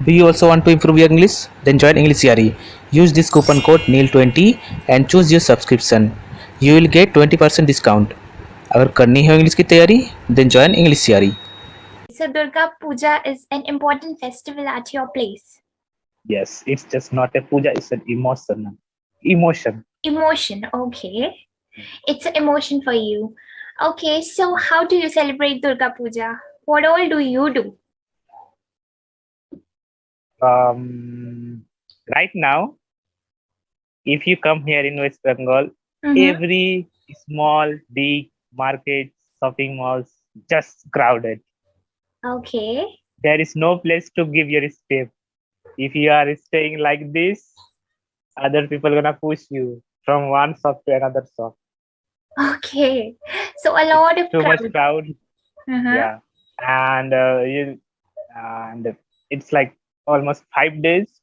Do you also want to improve your English? Then join EnglishYaari. Use this coupon code NEIL20 and choose your subscription. You will get 20% discount. अगर करनी है English की तैयारी then join EnglishYaari. So Durga Puja is an important festival at your place. Yes, it's just not a puja, it's an emotion. Emotion. Emotion, okay. It's an emotion for you. Okay, so how do you celebrate Durga Puja? What all do you do? Right now, if you come here in West Bengal, every small, big market, shopping malls, just crowded. Okay. There is no place to give your step. If you are staying like this, other people gonna push you from one shop to another shop. Okay. So a lot of Too much crowd. crowd. Uh-huh. Yeah, and it's like almost 5 days.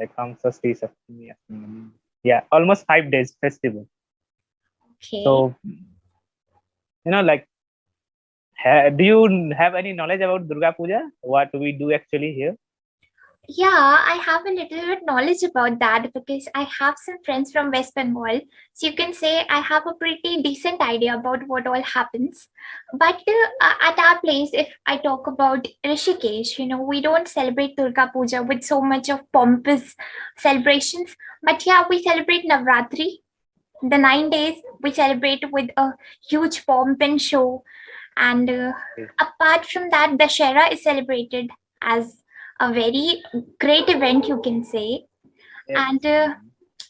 Like Shashti, Saptami, Ashtami. Yeah, almost 5 days festival. Okay. So like, do you have any knowledge about Durga Puja? What we do actually here? Yeah, I have a little bit knowledge about that because I have some friends from West Bengal. So you can say I have a pretty decent idea about what all happens. But at our place, if I talk about Rishikesh, we don't celebrate Durga Puja with so much of pompous celebrations. But yeah, we celebrate Navratri. The 9 days we celebrate with a huge pomp and show. And apart from that, Dashera is celebrated as a very great event, you can say. Yes. And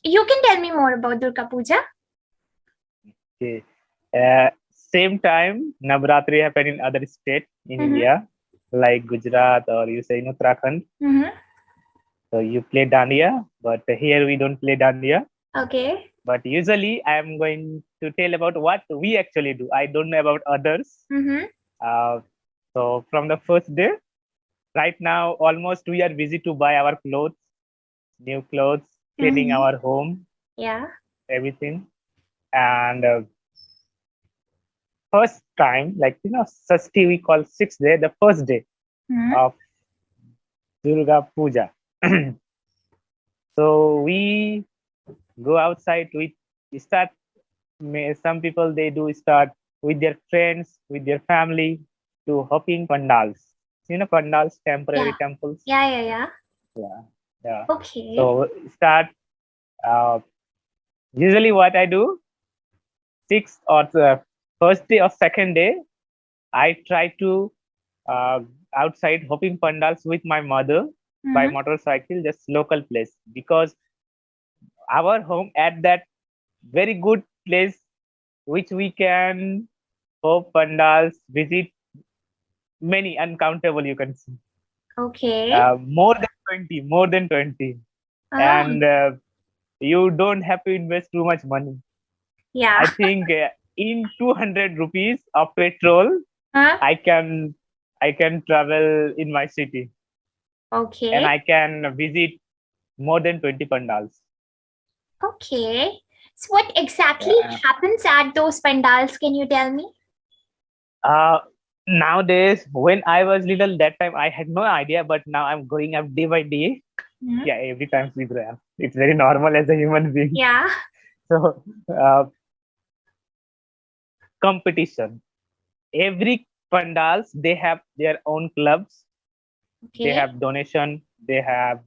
you can tell me more about Durga Puja. Okay. Same time, Navratri happen in other state in India, like Gujarat or you say in Uttarakhand. So you play dandiya, but here we don't play dandiya. Okay. But usually I am going to tell about what we actually do. I don't know about others. So from the first day, right now, almost we are busy to buy our clothes, new clothes, cleaning our home. Yeah. Everything. And first time, like, Shashti we call 6th day, the first day of Durga Puja. So we go outside, we start, some people, they do start with their friends, with their family to hopping pandals. Pandals, temporary temples. Yeah. Okay. So start, usually what I do, 6th or the first day or second day, I try to outside hopping pandals with my mother by motorcycle, just local place, because our home at that very good place which we can hop pandals, visit many uncountable, you can see. Okay. More than 20. And you don't have to invest too much money. Yeah. I think in 200 rupees of petrol, I can travel in my city. Okay. And I can visit more than 20 pandals. Okay. So what exactly happens at those pandals? Can you tell me? Nowadays, when I was little, that time I had no idea, but now I'm growing up day by day. Yeah, every time we grow up. It's very normal as a human being. Yeah. So, competition. Every pandals, they have their own clubs. Okay. They have donation. They have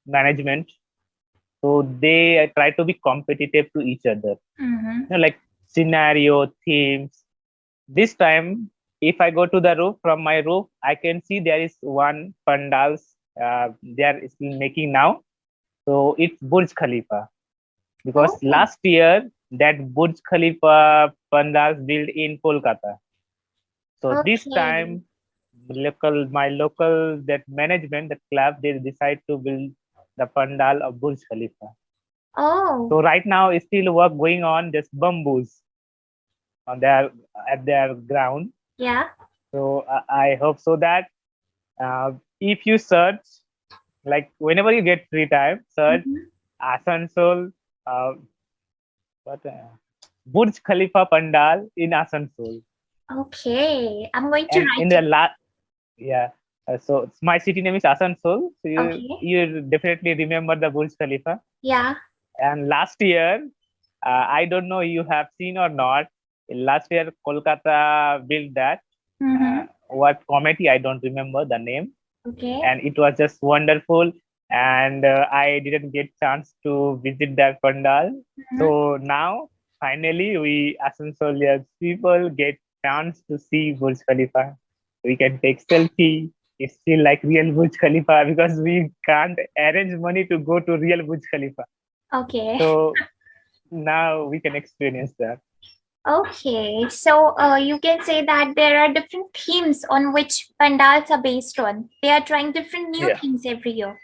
management. So they try to be competitive to each other. Like scenario, themes. This time, if I go to the roof, from my roof, I can see there is one pandals they are still making now. So it's Burj Khalifa. Because last year, that Burj Khalifa pandals built in Kolkata. So this time, my local that management, that club, they decide to build the pandal of Burj Khalifa. So right now, is still work going on. There's bamboos on at their ground. Yeah. So I hope so that if you search, like whenever you get free time, search Asansol, Burj Khalifa Pandal in Asansol. Okay, I'm going to And write in the it. So my city name is Asansol. So Okay. you definitely remember the Burj Khalifa. Yeah. And last year, I don't know you have seen or not. Last year, Kolkata built that. Mm-hmm. What committee? I don't remember the name. Okay. And it was just wonderful. And I didn't get chance to visit that pandal. Mm-hmm. So now, finally, we Asansolians people get chance to see Burj Khalifa. We can take selfie. It's still like real Burj Khalifa because we can't arrange money to go to real Burj Khalifa. Okay. So now we can experience that. Okay, so you can say that there are different themes on which pandals are based on. They are trying different new Yeah. themes every year.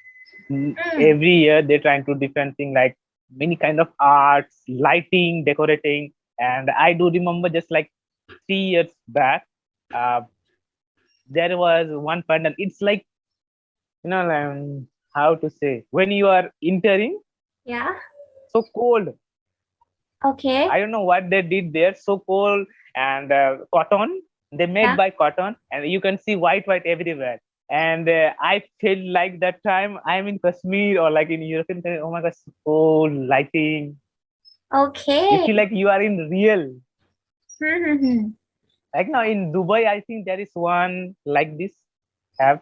Every year they're trying to different thing like many kind of arts, lighting, decorating. And I do remember just like 3 years back, uh, there was one pandal. It's like, how to say, when you are entering, Yeah. so cold. Okay. I don't know what they did there. So cold and cotton. They made Yeah. by cotton, and you can see white everywhere. And I felt like that time I'm in Kashmir or like in European country. Oh my gosh, so cold lighting. Okay. You feel like you are in real. Mm-hmm. Like now in Dubai, I think there is one like this. Have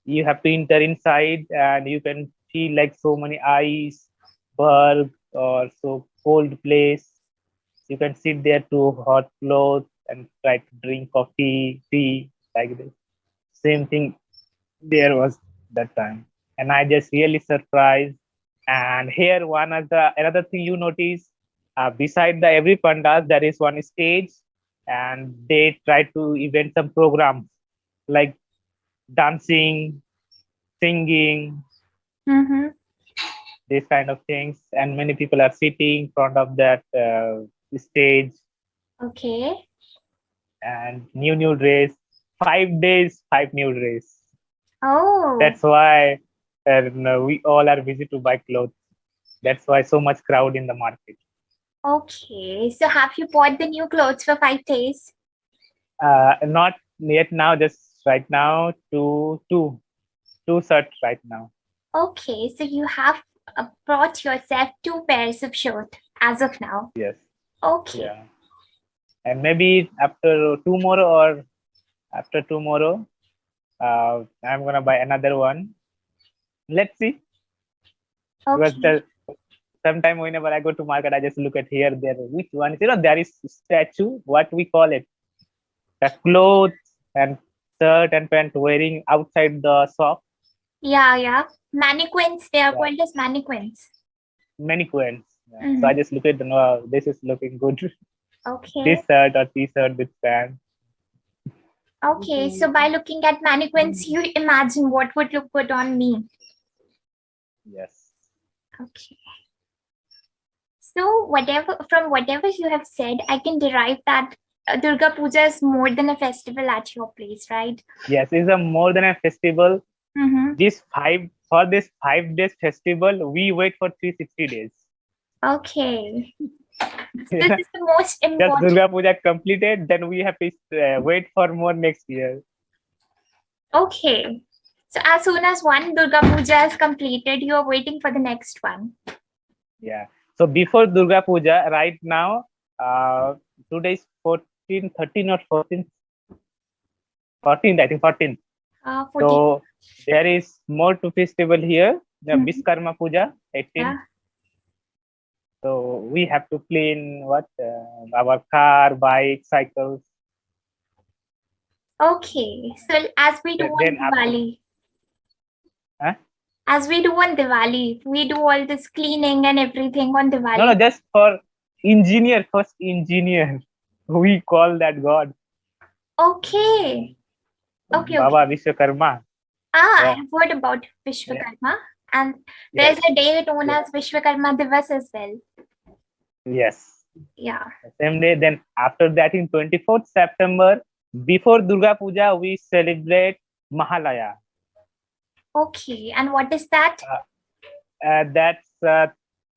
you have to enter inside and you can feel like so many ice, berg, or so cold place. You can sit there to hot clothes and try to drink coffee, tea, like this. Same thing there was that time. And I just really surprised. And here one of the another thing you notice, beside the every pandal there is one stage, and they try to event some programs like dancing, singing, Mm-hmm. these kind of things. And many people are sitting in front of that stage. Okay. And new dress, 5 days, 5 new dress. Oh. That's why we all are busy to buy clothes. That's why so much crowd in the market. Okay. So have you bought the new clothes for 5 days? Not yet now, just right now, two shirts right now. Okay. So you have brought yourself 2 pairs of shirt as of now. Yes. Okay. Yeah. And maybe after tomorrow or after tomorrow, I'm gonna buy another one. Let's see. Okay. Because sometime whenever I go to market, I just look at here, there, which one is, there is statue, what we call it, the clothes and shirt and pant wearing outside the shop. Yeah. Mannequins. They are Yeah. called as mannequins. Mannequins. Yeah. Mm-hmm. So I just look at them. Oh, this is looking good. Okay. This shirt or t-shirt with pants. Okay, so by looking at mannequins, you imagine what would look good on me. Yes. Okay. So from whatever you have said, I can derive that Durga Puja is more than a festival at your place, right? Yes, it's a more than a festival. Mm-hmm. This 5 days festival, we wait for 360 days. Okay. This is the most Just important. Durga Puja completed, then we have to wait for more next year. Okay. So as soon as one Durga Puja is completed, you are waiting for the next one. Yeah. So before Durga Puja, right now, today is 14, 13 or 14th. 14th, I think 14th. 14. So there is more to festival here. The Biskarma Puja, 18th. Yeah. So we have to clean our car, bike, cycles. Okay. So as we do on Diwali. Huh? As we do on Diwali, we do all this cleaning and everything on Diwali. No, just for engineer, first engineer. We call that God. Okay. Okay. Baba Vishwakarma. I have heard about Vishwakarma, and there's a day known as Vishwakarma Divas as well. Yes. Yeah. Same day. Then after that, in 24th September, before Durga Puja, we celebrate Mahalaya. Okay. And what is that? That's a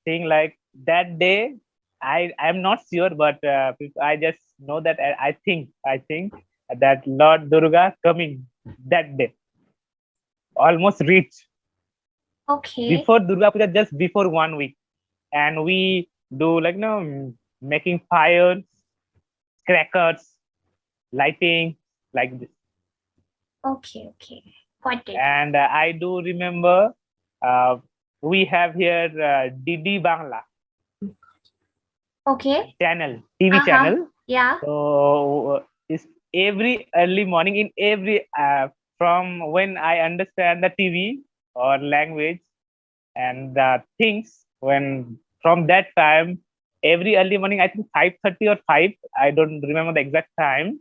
thing like that day. I'm not sure, but I just know that I think that Lord Durga coming that day. Almost reached. Okay. Before Durga Puja, just before 1 week. And we do like, making fires, crackers, lighting, like this. Okay. Got it. And I do remember we have here Didi Bangla Okay. channel, TV channel. Yeah. So it's every early morning in every from when I understand the TV or language and the things, when from that time every early morning, I think 5:30 or 5, I don't remember the exact time.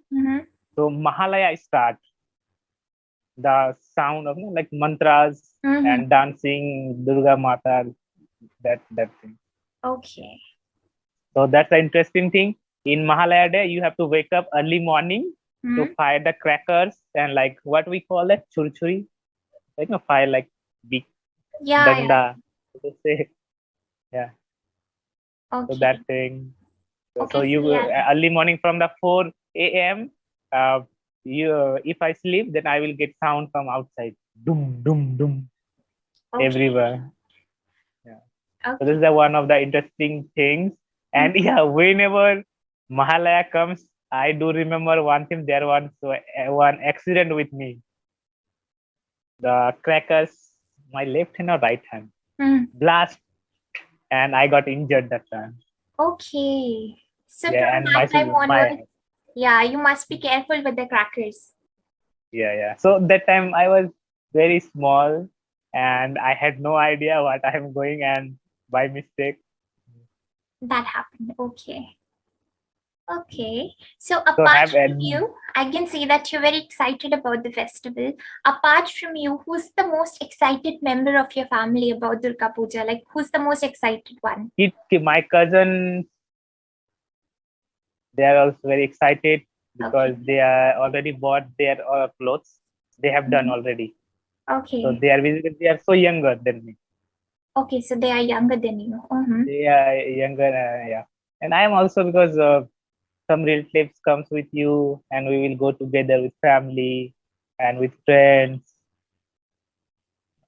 So Mahalaya start, the sound of like mantras and dancing Durga Mata, that thing. Okay. So that's the interesting thing. In Mahalaya Day, you have to wake up early morning to fire the crackers and like what we call it, churchuri, like fire like big danda. Say. Yeah. Okay. So that thing. Okay, So you early morning from the 4 a.m. You if I sleep, then I will get sound from outside, doom doom doom, everywhere. Yeah. Okay. So this is one of the interesting things. And yeah, whenever Mahalaya comes, I do remember one thing. There was one accident with me. The crackers, my left hand or right hand, blast, and I got injured that time. Okay. So Yeah, from and that time onwards, yeah, you must be careful with the crackers. Yeah. So that time I was very small and I had no idea what I am going, and by mistake. That happened. Okay. So apart from you, I can see that you're very excited about the festival. Apart from you, who's the most excited member of your family about Durga Puja? Like, who's the most excited one? My cousins, they are also very excited because they are already bought their clothes. They have done already. Okay. So they are so younger than me. Okay, so they are younger than you. They are younger, yeah. And I am also, because some relatives comes with you, and we will go together with family and with friends,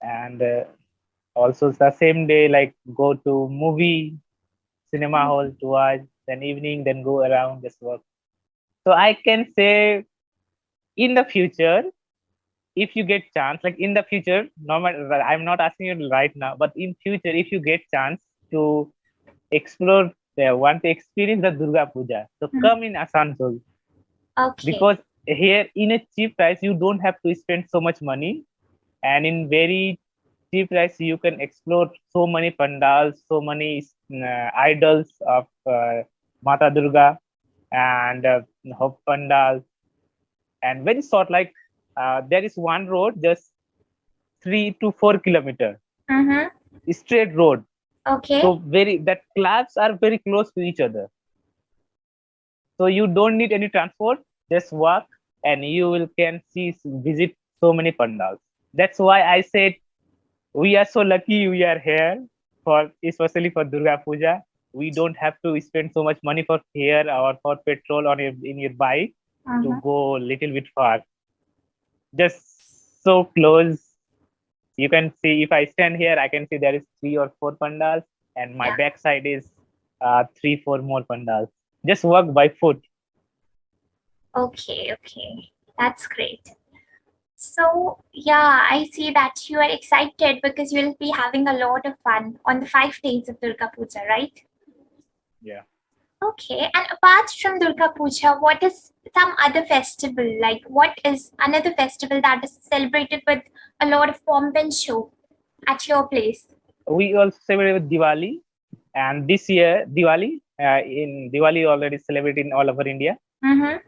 and also the same day, like go to movie, cinema hall to watch, then evening, then go around, just work. So I can say, in the future, if you get chance, like in the future, I'm not asking you right now, but in future, if you get chance to explore, want to experience the Durga Puja, so come in Asansol. Okay. Because here in a cheap price, you don't have to spend so much money, and in very cheap price, you can explore so many pandals, so many idols of Mata Durga, and Hope pandals, and very short, like there is one road just 3 to 4 kilometers, straight road. Okay. So that clubs are very close to each other. So you don't need any transport, just walk and you can visit so many pandals. That's why I said we are so lucky we are here, especially for Durga Puja. We don't have to spend so much money for fare or for petrol in your bike to go a little bit far. Just so close. You can see, if I stand here, I can see there is 3 or 4 pandals, and my backside is 3, 4 more pandals. Just walk by foot. Okay. That's great. So yeah, I see that you are excited because you'll be having a lot of fun on the 5 days of Durga Puja, right? Yeah. Okay, and apart from Durga Puja, what is some other festival? Like, what is another festival that is celebrated with a lot of pomp and show at your place? We also celebrate Diwali, and this year Diwali already celebrated in all over India. And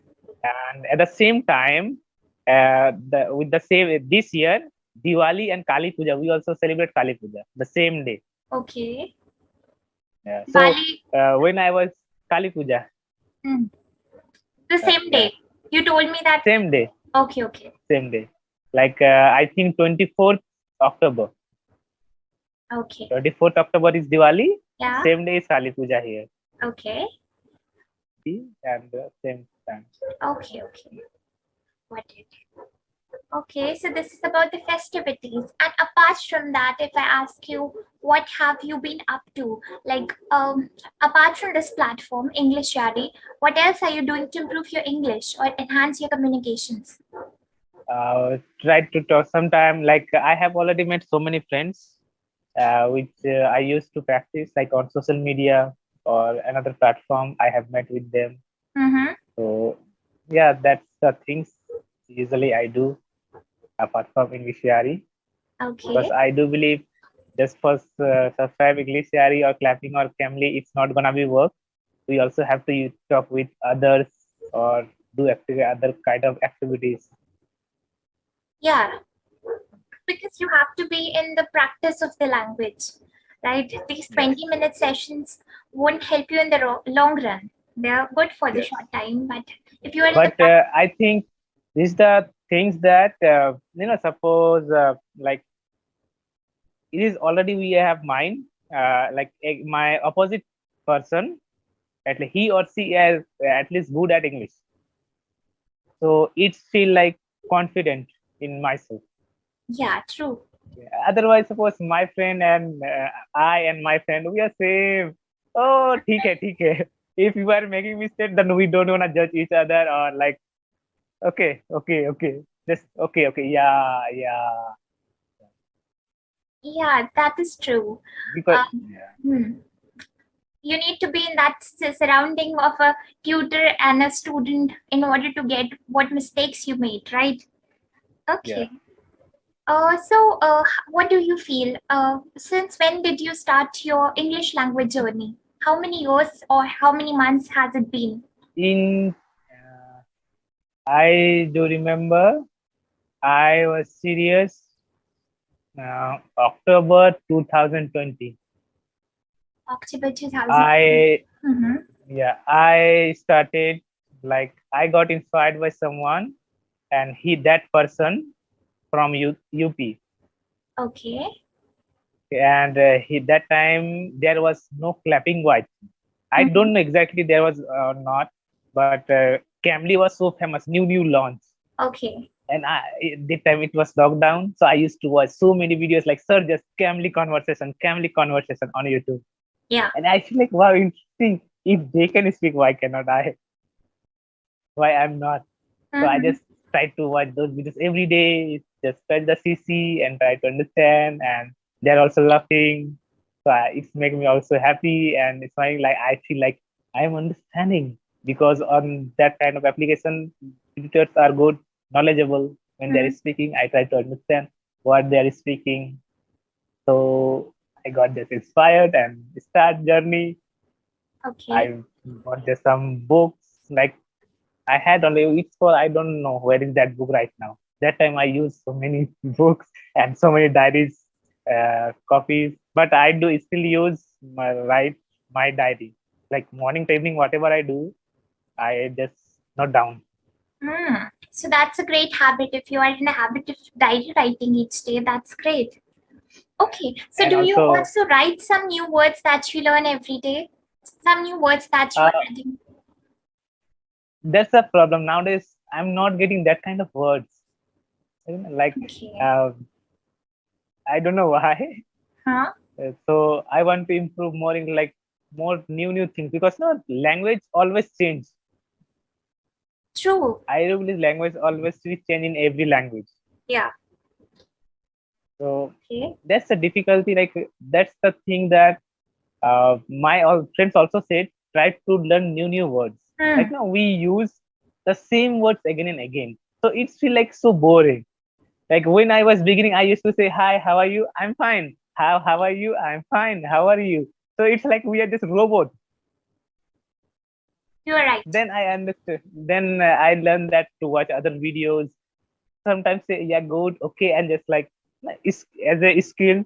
at the same time, this year Diwali and Kali Puja, we also celebrate Kali Puja the same day. Okay. Yeah. So when I was Kali Puja, the same day. You told me that. Same day. Okay. Same day. Like I think 24th October. Okay. 24th October is Diwali. Yeah. Same day is Kali Puja here. Okay. And same time. Okay. Got it. Okay, so this is about the festivities. And apart from that, if I ask you, what have you been up to? Like, apart from this platform, EnglishYaari, what else are you doing to improve your English or enhance your communications? Try to talk sometime. Like I have already met so many friends, which I used to practice, like on social media or another platform. I have met with them. Mm-hmm. So yeah, that's the things usually I do apart from EnglishYaari. Okay. Because I do believe just for subscribe EnglishYaari or clapping or Camly, it's not gonna be work. We also have to talk with others or do other kind of activities. Yeah, because you have to be in the practice of the language, right? These 20-minute sessions won't help you in the long run. They're good for the short time, but if you are in the I think these the things that suppose like it is already we have mind, like my opposite person, at least he or she is at least good at English, so it's feel like confident in myself. Yeah, true. Otherwise, suppose my friend and I and my friend, we are same. Oh, ठीक है. If you are making mistake, then we don't wanna judge each other or like, okay, just okay, yeah. Yeah, that is true. Because You need to be in that surrounding of a tutor and a student in order to get what mistakes you made, right? Okay. So, what do you feel? Since when did you start your English language journey? How many years or how many months has it been? I do remember I was serious October 2020. October 2000. I started, like I got inspired by someone, and that person from UP. Okay. And that time there was no clapping white. I don't know exactly there was not, but Camly was so famous, new launch. Okay. And the time it was lockdown, so I used to watch so many videos like sir just Camly conversation on YouTube. Yeah. And I feel like, wow, interesting. If they can speak, why cannot I? Why I'm not? So I just try to watch those videos every day, just touch the CC and try to understand, and they're also laughing. So it's making me also happy, and it's like I feel like I'm understanding, because on that kind of application, tutors are good, knowledgeable. When they're speaking, I try to understand what they're speaking. So I got this inspired and start journey. Okay. I got just some books, like I had only it's for I don't know where is that book right now. That time I used so many books and so many diaries, copies, but I do still use my diary. Like morning to evening, whatever I do, I just note down. So that's a great habit. If you are in a habit of diary writing each day, that's great. Okay. So and do you also write some new words that you learn every day? Some new words that you are adding? That's a problem nowadays. I'm not getting that kind of words. Like, I don't know why. Huh? So I want to improve more in like more new things, because no language always change. True. I do believe language always change in every language. Yeah. So that's the difficulty. Like that's the thing that my friends also said. Try to learn new words. Like now we use the same words again and again. So it feel like so boring. Like when I was beginning, I used to say, "Hi, how are you? I'm fine. How are you? I'm fine. How are you?" So it's like we are just robots. You're right. Then I understood. Then I learned that to watch other videos. Sometimes say, "Yeah, good, okay," and just like as a skill,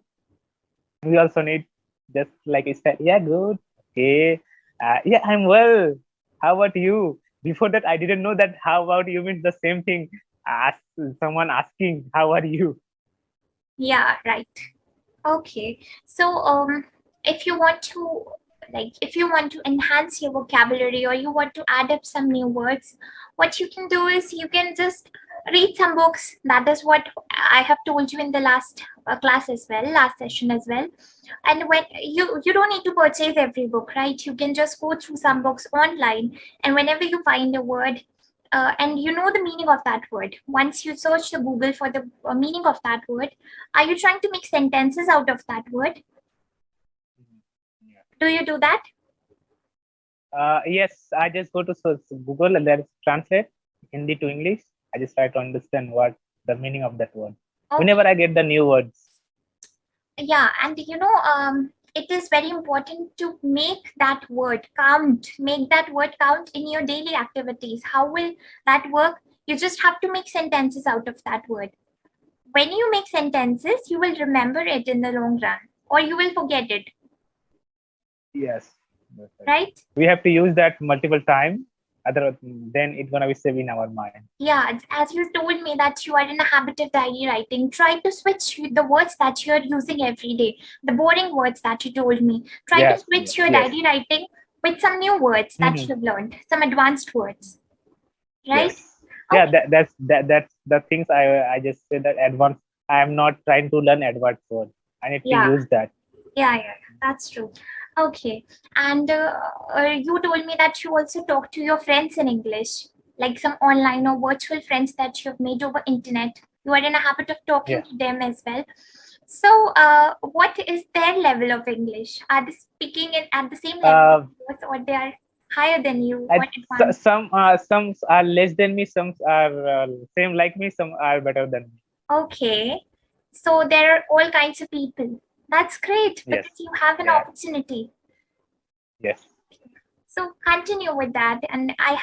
we also need just like I said, "Yeah, good, okay, yeah, I'm well. How about you?" Before that, I didn't know that "how about you" means the same thing as someone asking, "How are you?" Yeah, right. Okay. So if you want to enhance your vocabulary or you want to add up some new words, what you can do is you can just Read some books. That is what I have told you in the last class as well, last session as well. And when you don't need to purchase every book, right? You can just go through some books online, and whenever you find a word, and you know the meaning of that word, once you search the Google for the meaning of that word, are you trying to make sentences out of that word? Do you do that? Yes, I just go to search Google and then translate Hindi to English. I just try to understand what the meaning of that word. Okay. Whenever I get the new words. Yeah, and it is very important to make that word count. Make that word count in your daily activities. How will that work? You just have to make sentences out of that word. When you make sentences, you will remember it in the long run, or you will forget it. Yes. Right? We have to use that multiple times. Otherwise, then it's gonna be saved in our mind. Yeah, as you told me that you are in a habit of diary writing, try to switch the words that you're using every day, the boring words that you told me. Try to switch your diary writing with some new words that you've learned, some advanced words. Right? Yes. Yeah, that's the things I just said, that advanced. I am not trying to learn advanced words. I need to use that. Yeah, that's true. Okay. And you told me that you also talk to your friends in English, like some online or virtual friends that you've made over internet. You are in a habit of talking to them as well. So what is their level of English? Are they speaking at the same level or they are higher than you? Some are less than me, some are same like me, some are better than me. Okay. So there are all kinds of people. That's great because you have an opportunity. Yes. So continue with that. And I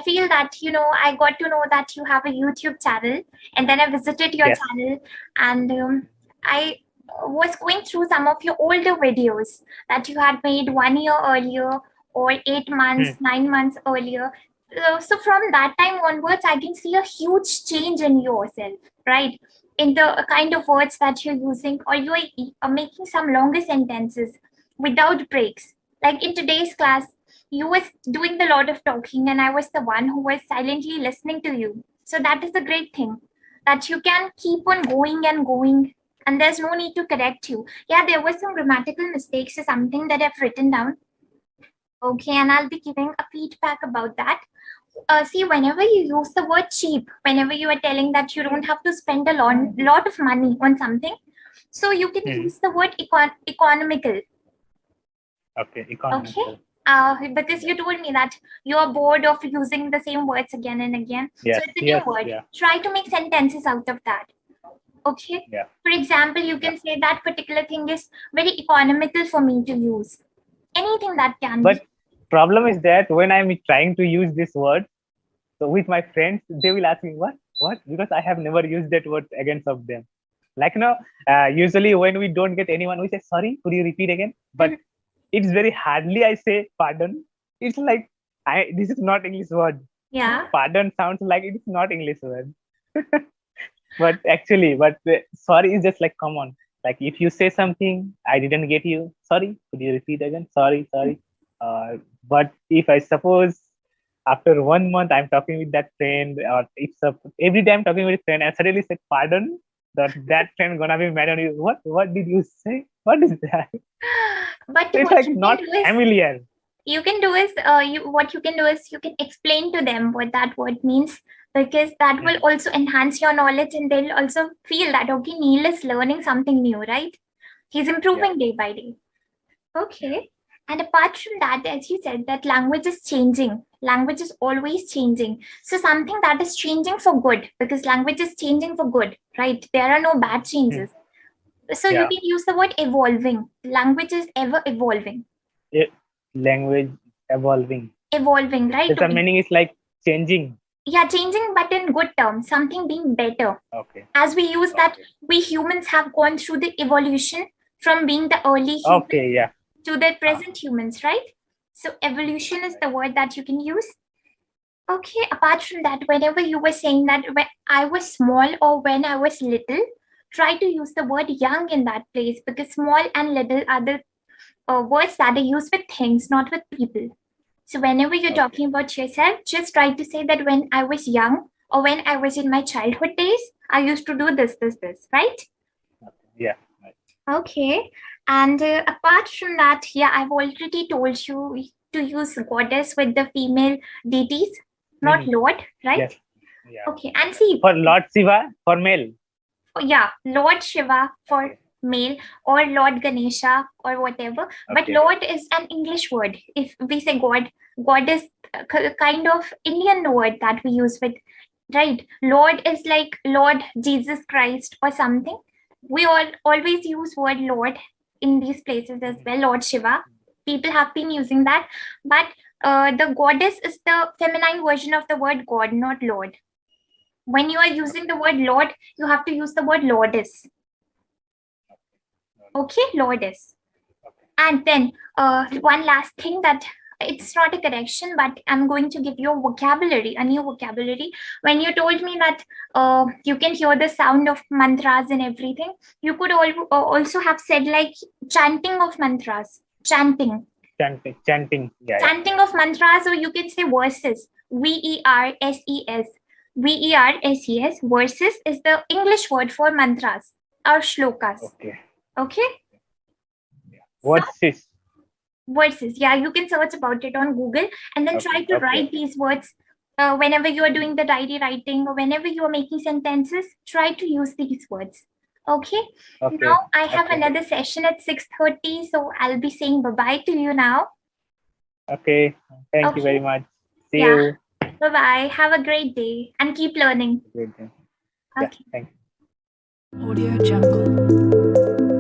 feel that, I got to know that you have a YouTube channel, and then I visited your channel, and I was going through some of your older videos that you had made 1 year earlier or 8 months, 9 months earlier. So from that time onwards, I can see a huge change in yourself, right? In the kind of words that you're using, or you are making some longer sentences without breaks. Like in today's class, you was doing the lot of talking, and I was the one who was silently listening to you. So that is a great thing, that you can keep on going and going, and there's no need to correct you. Yeah, there was some grammatical mistakes or something that I've written down. Okay, and I'll be giving a feedback about that. See, whenever you use the word cheap, whenever you are telling that you don't have to spend a lot of money on something, so you can use the word economical. Okay, economical. Okay. Because you told me that you are bored of using the same words again and again. So it's a new word. Try to make sentences out of that. Okay. For example, you can say that particular thing is very economical for me to use. Anything that can be. But problem is that when I'm trying to use this word, so with my friends, they will ask me what? Because I have never used that word against of them. Like usually when we don't get anyone, we say sorry. Could you repeat again? But it's very hardly I say pardon. It's like this is not English word. Yeah. Pardon sounds like it's not English word. But sorry is just like, come on. Like if you say something, I didn't get you. Sorry, could you repeat again? Sorry. But if I suppose after 1 month I'm talking with that friend, or if every time I'm talking with a friend and suddenly say pardon, that friend gonna be mad on you. What did you say? What is that? But it's like not familiar. You can do is you can explain to them what that word means, because that will also enhance your knowledge, and they'll also feel that okay, Neil is learning something new, right? He's improving day by day. Okay. And apart from that, as you said, that language is changing. Language is always changing. So something that is changing for good, because language is changing for good, right? There are no bad changes. So you can use the word evolving. Language is ever evolving. Language evolving. Evolving, right? The meaning is like changing. Yeah, changing, but in good terms, something being better. Okay. As we use that, we humans have gone through the evolution from being the early humans to the present humans, right? So evolution is the word that you can use. Okay, apart from that, whenever you were saying that when I was small or when I was little, try to use the word young in that place, because small and little are the words that are used with things, not with people. So whenever you're talking about yourself, just try to say that when I was young or when I was in my childhood days, I used to do this, right? Yeah. Right. Okay. And apart from that, yeah, I've already told you to use goddess with the female deities, not Lord, right? Yes. Yeah. Okay. And see, For Lord Shiva, for male. yeah, Lord Shiva for Okay. male, or Lord Ganesha or whatever. But Okay. Lord is an English word. If we say God is kind of Indian word that we use with, right? Lord is like Lord Jesus Christ or something. We all always use word Lord in these places as well. Lord Shiva. People have been using that, but the goddess is the feminine version of the word God, not Lord. When you are using the word Lord, you have to use the word Lordess. Okay, Lordess. And then one last thing, that it's not a correction, but I'm going to give you a vocabulary, a new vocabulary. When you told me that you can hear the sound of mantras and everything, you could also have said like chanting of mantras. Chanting. Chanting. Yeah. Chanting of mantras, or you can say verses. VERSES. VERSES. Verses is the English word for mantras or shlokas. Okay. What's this? Verses. Yeah, you can search about it on Google and then try to write these words whenever you are doing the diary writing, or whenever you are making sentences. Try to use these words. Okay. Now I have another session at 6:30, so I'll be saying bye-bye to you now. Okay. Thank you very much. See you. Bye-bye. Have a great day and keep learning. Great day. Okay. Yeah, thank you. Audio Jungle.